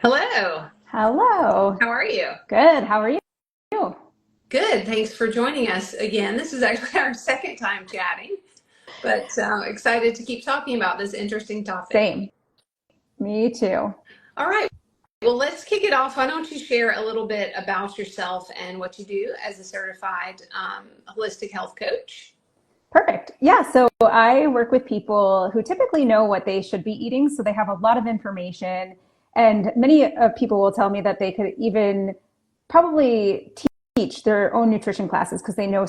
Hello. Hello. How are you? Good. How are you? Good. Thanks for joining us again. This is actually our second time chatting, but excited to keep talking about this interesting topic. Same. Me too. All right. Well, let's kick it off. Why don't you share a little bit about yourself and what you do as a certified holistic health coach? Perfect. Yeah. So I work with people who typically know what they should be eating. So they have a lot of information. And many people will tell me that they could even probably teach their own nutrition classes because they know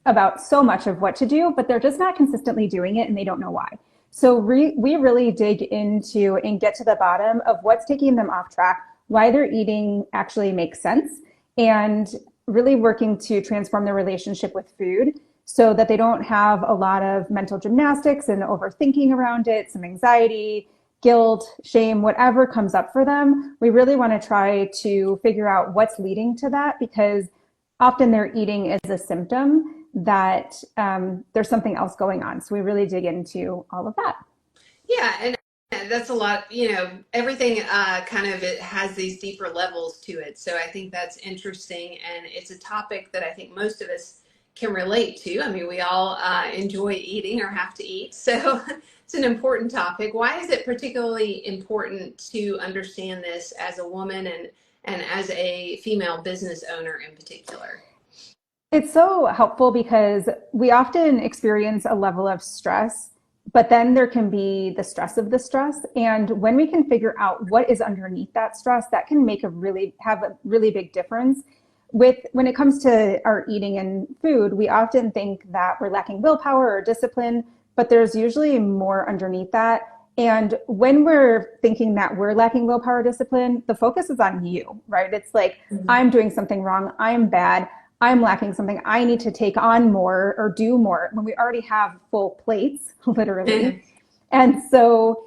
about so much of what to do, but they're just not consistently doing it and they don't know why. So we really dig into and get to the bottom of what's taking them off track, why their eating actually makes sense, and really working to transform their relationship with food so that they don't have a lot of mental gymnastics and overthinking around it, some anxiety, guilt, shame, whatever comes up for them. We really want to try to figure out what's leading to that because often their eating is a symptom that there's something else going on. So we really dig into all of that. Yeah, and that's a lot, everything kind of it has these deeper levels to it. So I think that's interesting. And it's a topic that I think most of us can relate to. I mean, we all enjoy eating or have to eat. So it's an important topic. Why is it particularly important to understand this as a woman and as a female business owner in particular? It's so helpful because we often experience a level of stress, but then there can be the stress of the stress. And when we can figure out what is underneath that stress, that can make have a really big difference. When it comes to our eating and food, we often think that we're lacking willpower or discipline, but there's usually more underneath that. And when we're thinking that we're lacking willpower or discipline, the focus is on you, right? It's like, I'm doing something wrong. I'm bad. I'm lacking something. I need to take on more or do more when we already have full plates, literally. And so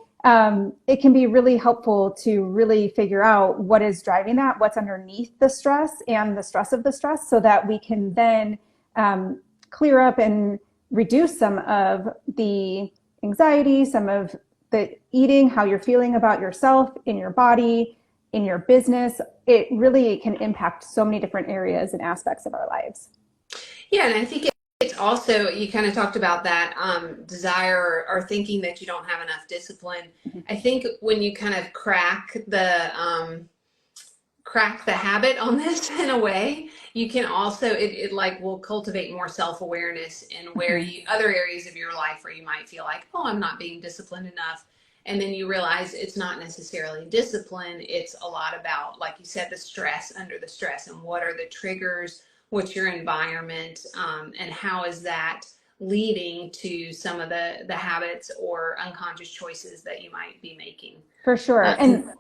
it can be really helpful to really figure out what is driving that, what's underneath the stress and the stress of the stress, so that we can then clear up and reduce some of the anxiety, some of the eating, how you're feeling about yourself, in your body, in your business. It really can impact so many different areas and aspects of our lives. Yeah, and I think it's also, you kind of talked about that desire or thinking that you don't have enough discipline. I think when you kind of crack the habit on this in a way, you can also it like will cultivate more self-awareness in where Mm-hmm. you other areas of your life where you might feel like, oh, I'm not being disciplined enough. And then you realize it's not necessarily discipline. It's a lot about, like you said, the stress under the stress and what are the triggers, what's your environment, and how is that leading to some of the habits or unconscious choices that you might be making. For sure. And Um,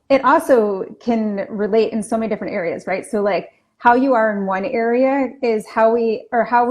it also can relate in so many different areas, right? So like how you are in one area is how we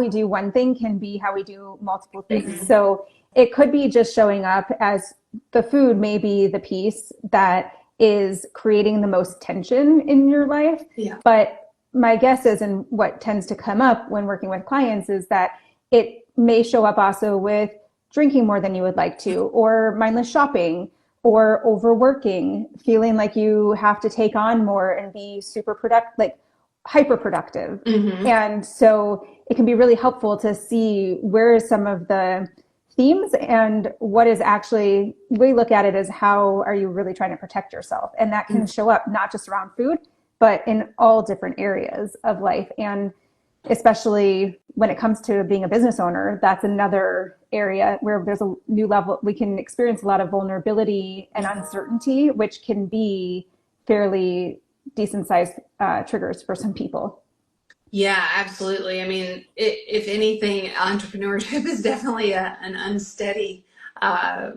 do one thing can be how we do multiple things. mhm. So it could be just showing up as the food may be the piece that is creating the most tension in your life. Yeah. But my guess is, and what tends to come up when working with clients is that it may show up also with drinking more than you would like to, or mindless shopping, or overworking, feeling like you have to take on more and be super productive, like hyper productive. Hmm. And so it can be really helpful to see where is some of the themes and what is actually, we look at it as how are you really trying to protect yourself? And that can show up not just around food, but in all different areas of life. And especially when it comes to being a business owner, that's another area where there's a new level. We can experience a lot of vulnerability and uncertainty, which can be fairly decent sized triggers for some people. Yeah, absolutely. I mean, if anything, entrepreneurship is definitely an unsteady, up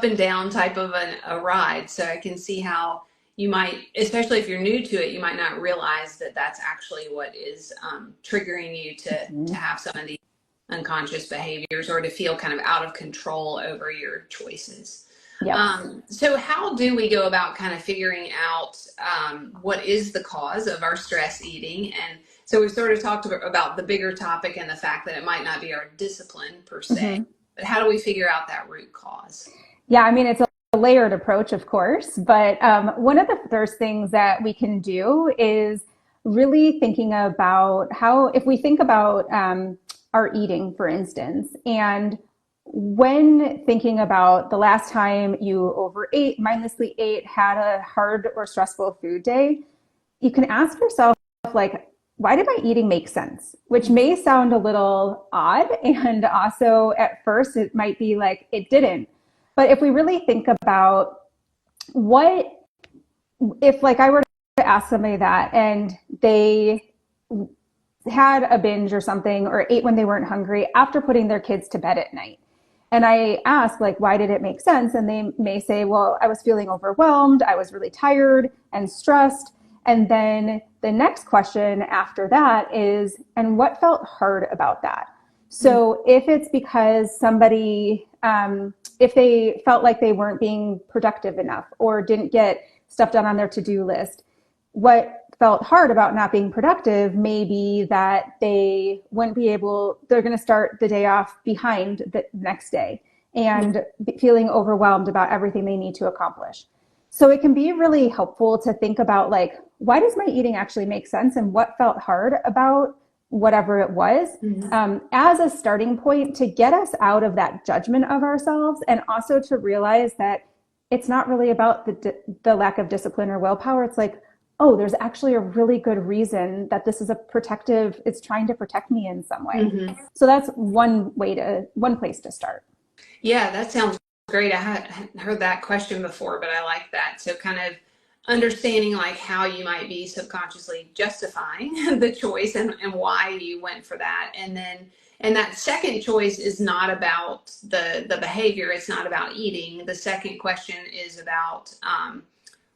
and down type of a ride. So I can see how you might, especially if you're new to it, you might not realize that that's actually what is triggering you to Mm-hmm. have some of these unconscious behaviors or to feel kind of out of control over your choices. Yep. So how do we go about kind of figuring out what is the cause of our stress eating? And so we've sort of talked about the bigger topic and the fact that it might not be our discipline per se, Mm-hmm. but how do we figure out that root cause? Yeah, I mean, it's layered approach, of course, but one of the first things that we can do is really thinking about how, if we think about our eating, for instance, and when thinking about the last time you overate, mindlessly ate, had a hard or stressful food day, you can ask yourself, like, why did my eating make sense? Which may sound a little odd. And also at first, it might be like it didn't. But if we really think about what, if like I were to ask somebody that and they had a binge or something or ate when they weren't hungry after putting their kids to bed at night. And I ask, like, why did it make sense? And they may say, well, I was feeling overwhelmed. I was really tired and stressed. And then the next question after that is, and what felt hard about that? So if it's because somebody, if they felt like they weren't being productive enough or didn't get stuff done on their to-do list, what felt hard about not being productive may be that they wouldn't be able, they're going to start the day off behind the next day and feeling overwhelmed about everything they need to accomplish. So it can be really helpful to think about, like, why does my eating actually make sense and what felt hard about whatever it was, as a starting point to get us out of that judgment of ourselves, and also to realize that it's not really about the lack of discipline or willpower. It's like, oh, there's actually a really good reason that this is a protective, it's trying to protect me in some way. So that's one place to start. Yeah, that sounds great. I hadn't heard that question before, but I like that. So kind of understanding like how you might be subconsciously justifying the choice and why you went for that. And that second choice is not about the behavior. It's not about eating. The second question is about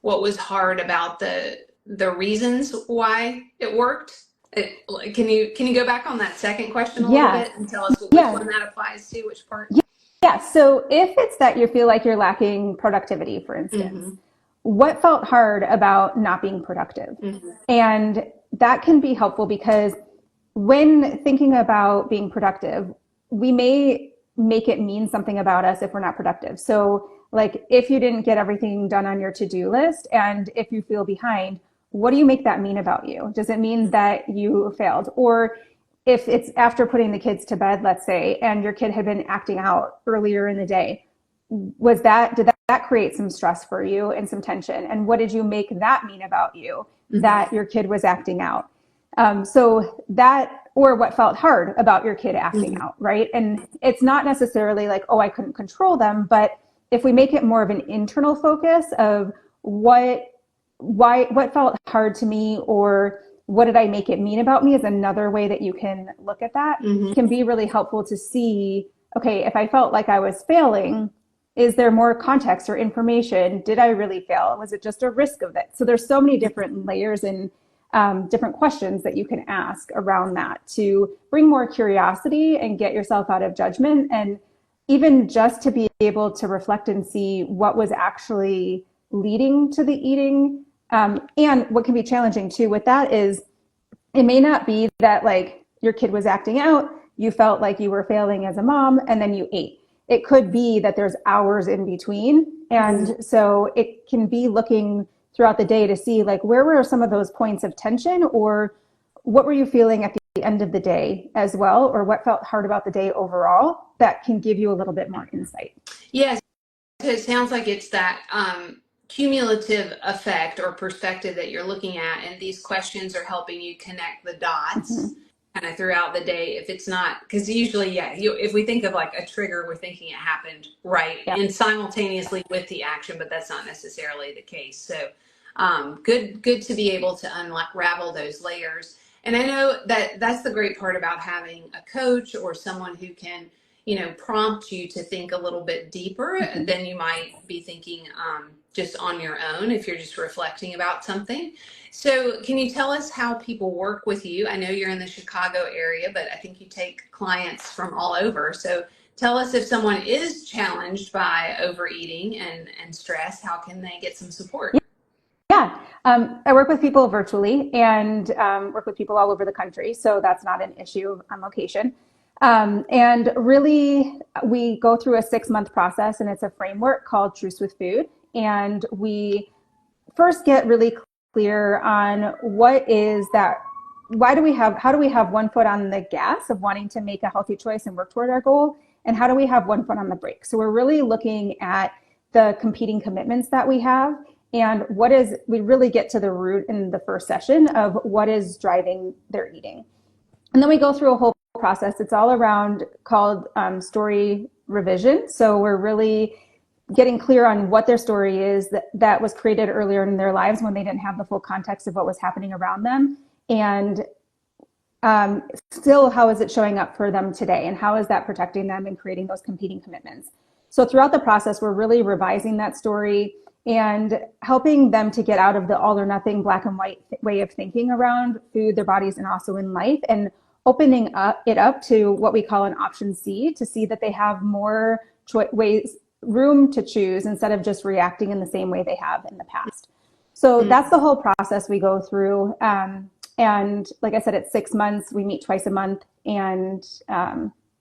what was hard about the reasons why it worked. Can you go back on that second question a little Yeah. bit and tell us which Yeah. one that applies to, which part? Yeah. So if it's that you feel like you're lacking productivity, for instance, what felt hard about not being productive? And that can be helpful because when thinking about being productive, we may make it mean something about us if we're not productive. So, like, if you didn't get everything done on your to-do list and if you feel behind, what do you make that mean about you? Does it mean that you failed? Or if it's after putting the kids to bed, let's say, and your kid had been acting out earlier in the day, did that create some stress for you and some tension? And what did you make that mean about you, that your kid was acting out? So that, or what felt hard about your kid acting out, right? And it's not necessarily like, oh, I couldn't control them, but if we make it more of an internal focus of what felt hard to me, or what did I make it mean about me, is another way that you can look at that. Can be really helpful to see, okay, if I felt like I was failing, is there more context or information? Did I really fail? Was it just a risk of it? So there's so many different layers and different questions that you can ask around that to bring more curiosity and get yourself out of judgment, and even just to be able to reflect and see what was actually leading to the eating. And what can be challenging too with that is it may not be that, like, your kid was acting out, you felt like you were failing as a mom, and then you ate. It could be that there's hours in between. And so it can be looking throughout the day to see, like, where were some of those points of tension, or what were you feeling at the end of the day as well, or what felt hard about the day overall, that can give you a little bit more insight. Yes. So it sounds like it's that cumulative effect or perspective that you're looking at, and these questions are helping you connect the dots kind of throughout the day. If it's not, because usually, yeah, if we think of like a trigger, we're thinking it happened right and simultaneously with the action, but that's not necessarily the case. So good to be able to unravel those layers. And I know that that's the great part about having a coach or someone who can, prompt you to think a little bit deeper than you might be thinking just on your own if you're just reflecting about something. So can you tell us how people work with you? I know you're in the Chicago area, but I think you take clients from all over. So tell us, if someone is challenged by overeating and stress, how can they get some support? Yeah, I work with people virtually and work with people all over the country. So that's not an issue on location. And really, we go through a 6-month process, and it's a framework called Truce with Food. And we first get really clear on what is that, how do we have one foot on the gas of wanting to make a healthy choice and work toward our goal, and how do we have one foot on the brake? So we're really looking at the competing commitments that we have, and we really get to the root in the first session of what is driving their eating. And then we go through a whole process. It's all around called story revision. So we're really getting clear on what their story is that was created earlier in their lives when they didn't have the full context of what was happening around them. And still, how is it showing up for them today? And how is that protecting them and creating those competing commitments? So throughout the process, we're really revising that story and helping them to get out of the all or nothing black and white way of thinking around food, their bodies, and also in life, and opening it up to what we call an option C, to see that they have more ways, room to choose, instead of just reacting in the same way they have in the past. So that's the whole process we go through. And like I said, it's 6 months. We meet twice a month, and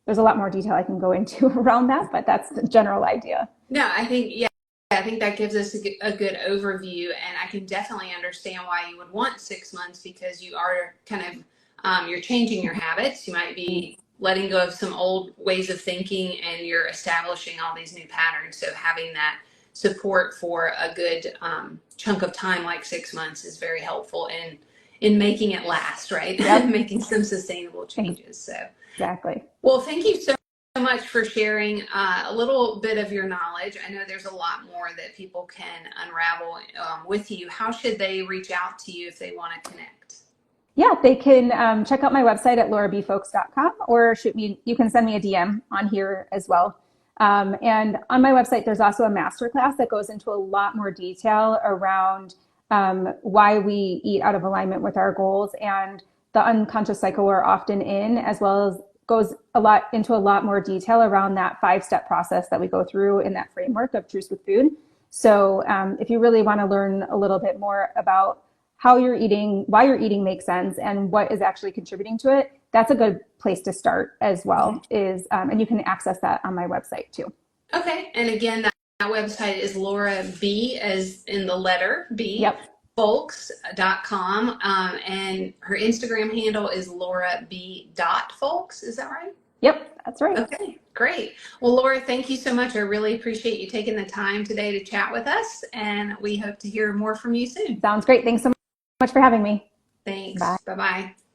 there's a lot more detail I can go into around that, but that's the general idea. No, I think, yeah, I think that gives us a good overview, and I can definitely understand why you would want 6 months, because you are kind of, you're changing your habits. You might be letting go of some old ways of thinking, and you're establishing all these new patterns. So having that support for a good chunk of time, like 6 months, is very helpful in making it last, right? Yep. Making some sustainable changes. So, Exactly. well, thank you so much for sharing a little bit of your knowledge. I know there's a lot more that people can unravel with you. How should they reach out to you if they want to connect? Yeah, they can check out my website at laurabfolks.com, or you can send me a DM on here as well. And on my website, there's also a masterclass that goes into a lot more detail around why we eat out of alignment with our goals and the unconscious cycle we're often in, as well as goes into a lot more detail around that 5-step process that we go through in that framework of Truce with Food. So if you really want to learn a little bit more about how you're eating, why you're eating makes sense, and what is actually contributing to it, that's a good place to start as well. And you can access that on my website too. Okay. And again, that website is Laura B, as in the letter B, Yep. folks.com. And her Instagram handle is laurab.folks. Is that right? Yep, that's right. Okay, great. Well, Laura, thank you so much. I really appreciate you taking the time today to chat with us, and we hope to hear more from you soon. Sounds great. Thanks so much for having me. Thanks. Bye. Bye-bye.